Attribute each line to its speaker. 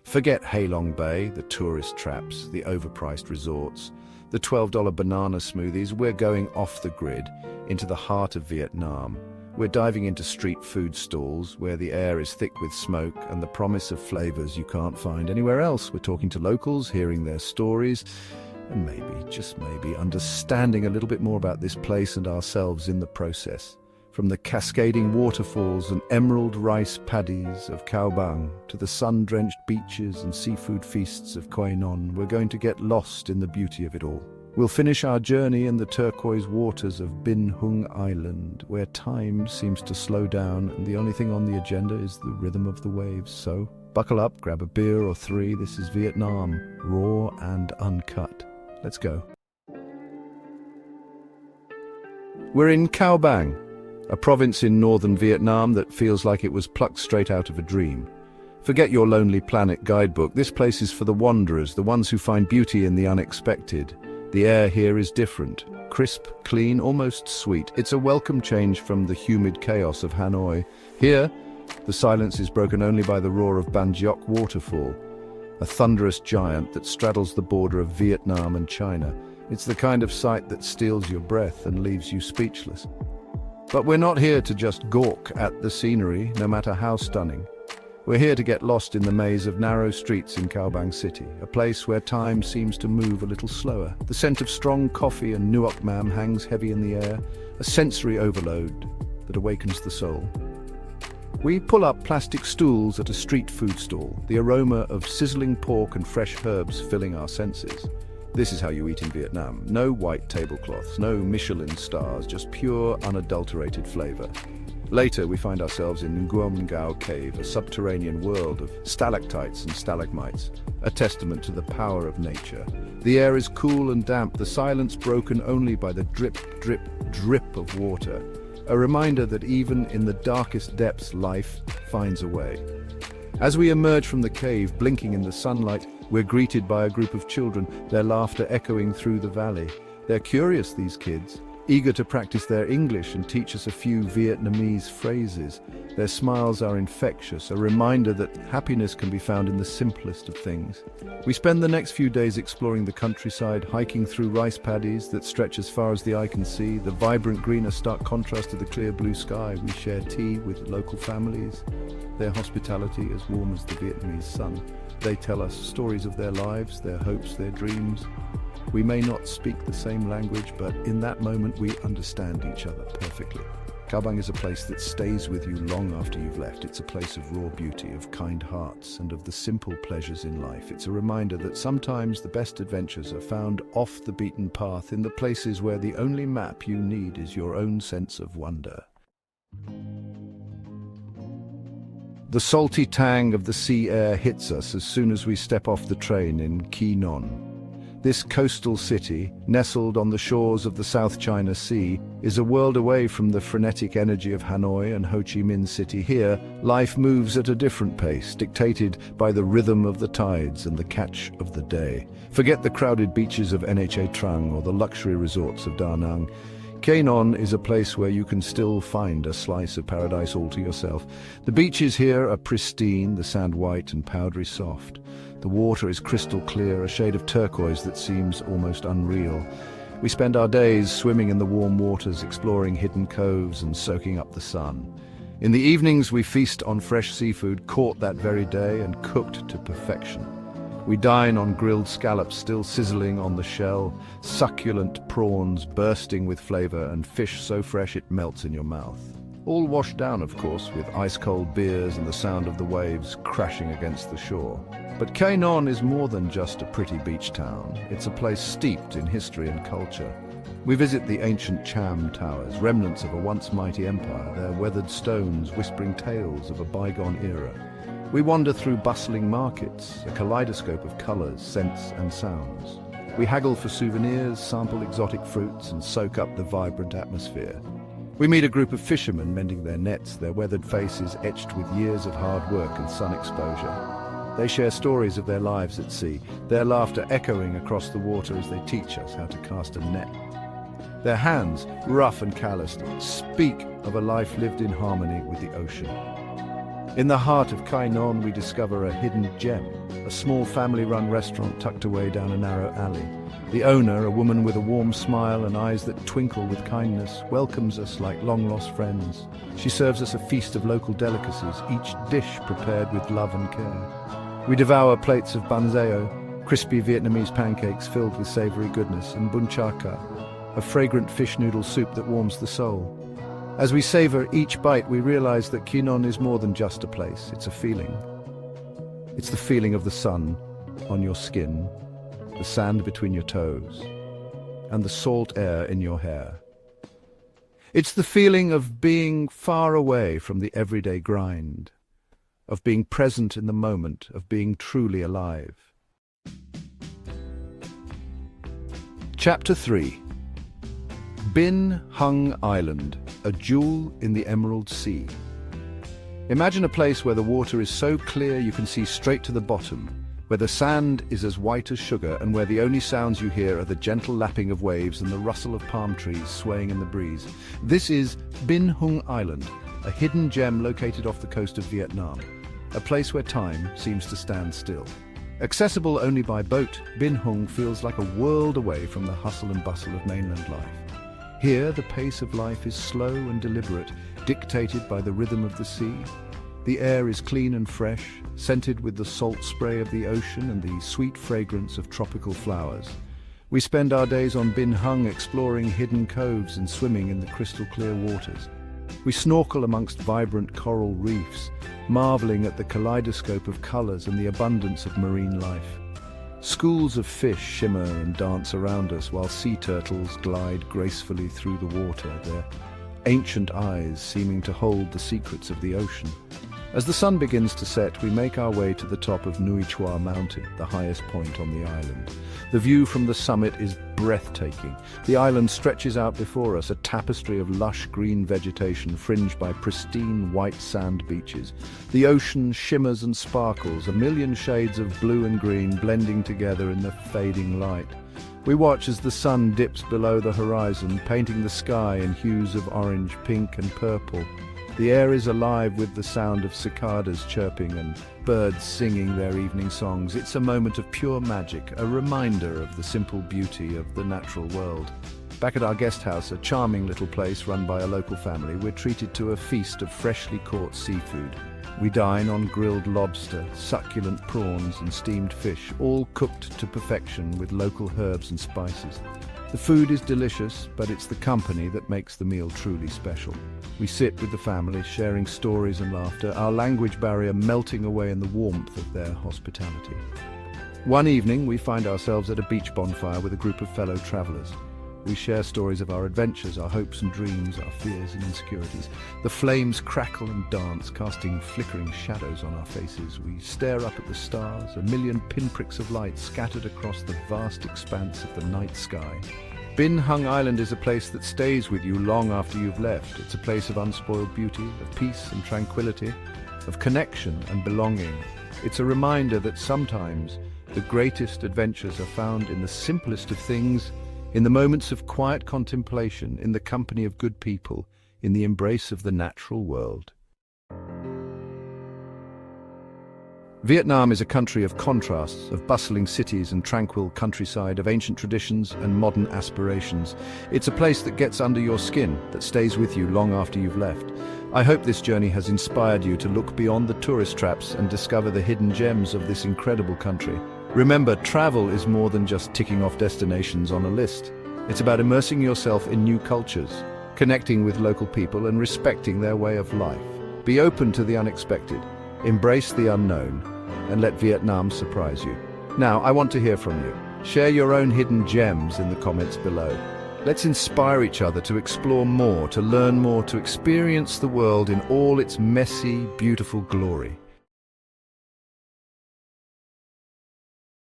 Speaker 1: Forget Halong Bay, the tourist traps, the overpriced resorts, the $12 banana smoothies. We're going off the grid into the heart of Vietnam. We're diving into street food stalls where the air is thick with smoke and the promise of flavors you can't find anywhere else. We're talking to locals, hearing their stories, and maybe, just maybe, understanding a little bit more about this place and ourselves in the process. From the cascading waterfalls and emerald rice paddies of Cao Bang to the sun-drenched beaches and seafood feasts of Quai Non, we're going to get lost in the beauty of it all. We'll finish our journey in the turquoise waters of Bin Hung Island, where time seems to slow down and the only thing on the agenda is the rhythm of the waves. So, buckle up, grab a beer or three. This is Vietnam, raw and uncut. Let's go. We're in Cao Bang, a province in northern Vietnam that feels like it was plucked straight out of a dream. Forget your Lonely Planet guidebook. This place is for the wanderers, the ones who find beauty in the unexpected. The air here is different, crisp, clean, almost sweet. It's a welcome change from the humid chaos of Hanoi. Here, the silence is broken only by the roar of Ban Giok waterfall, a thunderous giant that straddles the border of Vietnam and China. It's the kind of sight that steals your breath and leaves you speechless. But we're not here to just gawk at the scenery, no matter how stunning. We're here to get lost in the maze of narrow streets in Cao Bang City, a place where time seems to move a little slower. The scent of strong coffee and nuoc mam hangs heavy in the air, a sensory overload that awakens the soul. We pull up plastic stools at a street food stall, the aroma of sizzling pork and fresh herbs filling our senses. This is how you eat in Vietnam. No white tablecloths, no Michelin stars, just pure, unadulterated flavor. Later, we find ourselves in Nguyen Ngao Cave, a subterranean world of stalactites and stalagmites, a testament to the power of nature. The air is cool and damp, the silence broken only by the drip, drip, drip of water, a reminder that even in the darkest depths, life finds a way. As we emerge from the cave, blinking in the sunlight, we're greeted by a group of children, their laughter echoing through the valley. They're curious, these kids, eager to practice their English and teach us a few Vietnamese phrases. Their smiles are infectious, a reminder that happiness can be found in the simplest of things. We spend the next few days exploring the countryside, hiking through rice paddies that stretch as far as the eye can see. The vibrant green, a stark contrast to the clear blue sky. We share tea with local families, their hospitality as warm as the Vietnamese sun. They tell us stories of their lives, their hopes, their dreams. We may not speak the same language, but in that moment we understand each other perfectly. Cao Bang is a place that stays with you long after you've left. It's a place of raw beauty, of kind hearts, and of the simple pleasures in life. It's a reminder that sometimes the best adventures are found off the beaten path, in the places where the only map you need is your own sense of wonder. The salty tang of the sea air hits us as soon as we step off the train in Quai Non. This coastal city, nestled on the shores of the South China Sea, is a world away from the frenetic energy of Hanoi and Ho Chi Minh City. Here, life moves at a different pace, dictated by the rhythm of the tides and the catch of the day. Forget the crowded beaches of Nha Trang or the luxury resorts of Da Nang. Quai Non is a place where you can still find a slice of paradise all to yourself. The beaches here are pristine, the sand white and powdery soft. The water is crystal clear, a shade of turquoise that seems almost unreal. We spend our days swimming in the warm waters, exploring hidden coves and soaking up the sun. In the evenings, we feast on fresh seafood caught that very day and cooked to perfection. We dine on grilled scallops still sizzling on the shell, succulent prawns bursting with flavor, and fish so fresh it melts in your mouth. All washed down, of course, with ice-cold beers and the sound of the waves crashing against the shore. But Quai Non is more than just a pretty beach town. It's a place steeped in history and culture. We visit the ancient Cham Towers, remnants of a once mighty empire, their weathered stones whispering tales of a bygone era. We wander through bustling markets, a kaleidoscope of colors, scents and sounds. We haggle for souvenirs, sample exotic fruits and soak up the vibrant atmosphere. We meet a group of fishermen mending their nets, their weathered faces etched with years of hard work and sun exposure. They share stories of their lives at sea, their laughter echoing across the water as they teach us how to cast a net. Their hands, rough and calloused, speak of a life lived in harmony with the ocean. In the heart of Kai Non, we discover a hidden gem, a small family-run restaurant tucked away down a narrow alley. The owner, a woman with a warm smile and eyes that twinkle with kindness, welcomes us like long-lost friends. She serves us a feast of local delicacies, each dish prepared with love and care. We devour plates of banzeo, crispy Vietnamese pancakes filled with savory goodness, and bun cha ka, a fragrant fish noodle soup that warms the soul. As we savor each bite, we realize that Quy Nhon is more than just a place, it's a feeling. It's the feeling of the sun on your skin, the sand between your toes, and the salt air in your hair. It's the feeling of being far away from the everyday grind, of being present in the moment, of being truly alive. Chapter 3. Bin Hung Island, a jewel in the Emerald Sea. Imagine a place where the water is so clear you can see straight to the bottom, where the sand is as white as sugar, and where the only sounds you hear are the gentle lapping of waves and the rustle of palm trees swaying in the breeze. This is Bin Hung Island, a hidden gem located off the coast of Vietnam, a place where time seems to stand still. Accessible only by boat, Bin Hung feels like a world away from the hustle and bustle of mainland life. Here, the pace of life is slow and deliberate, dictated by the rhythm of the sea. The air is clean and fresh, scented with the salt spray of the ocean and the sweet fragrance of tropical flowers. We spend our days on Bin Hung exploring hidden coves and swimming in the crystal-clear waters. We snorkel amongst vibrant coral reefs, marveling at the kaleidoscope of colors and the abundance of marine life. Schools of fish shimmer and dance around us while sea turtles glide gracefully through the water, their ancient eyes seeming to hold the secrets of the ocean. As the sun begins to set, we make our way to the top of Nui Chua Mountain, the highest point on the island. The view from the summit is breathtaking. The island stretches out before us, a tapestry of lush green vegetation fringed by pristine white sand beaches. The ocean shimmers and sparkles, a million shades of blue and green blending together in the fading light. We watch as the sun dips below the horizon, painting the sky in hues of orange, pink and purple. The air is alive with the sound of cicadas chirping and birds singing their evening songs. It's a moment of pure magic, a reminder of the simple beauty of the natural world. Back at our guest house, a charming little place run by a local family, we're treated to a feast of freshly caught seafood. We dine on grilled lobster, succulent prawns and steamed fish, all cooked to perfection with local herbs and spices. The food is delicious, but it's the company that makes the meal truly special. We sit with the family, sharing stories and laughter, our language barrier melting away in the warmth of their hospitality. One evening, we find ourselves at a beach bonfire with a group of fellow travelers. We share stories of our adventures, our hopes and dreams, our fears and insecurities. The flames crackle and dance, casting flickering shadows on our faces. We stare up at the stars, a million pinpricks of light scattered across the vast expanse of the night sky. Bin Hung Island is a place that stays with you long after you've left. It's a place of unspoiled beauty, of peace and tranquility, of connection and belonging. It's a reminder that sometimes the greatest adventures are found in the simplest of things, in the moments of quiet contemplation, in the company of good people, in the embrace of the natural world. Vietnam is a country of contrasts, of bustling cities and tranquil countryside, of ancient traditions and modern aspirations. It's a place that gets under your skin, that stays with you long after you've left. I hope this journey has inspired you to look beyond the tourist traps and discover the hidden gems of this incredible country. Remember, travel is more than just ticking off destinations on a list. It's about immersing yourself in new cultures, connecting with local people and respecting their way of life. Be open to the unexpected, embrace the unknown, and let Vietnam surprise you. Now, I want to hear from you. Share your own hidden gems in the comments below. Let's inspire each other to explore more, to learn more, to experience the world in all its messy, beautiful glory.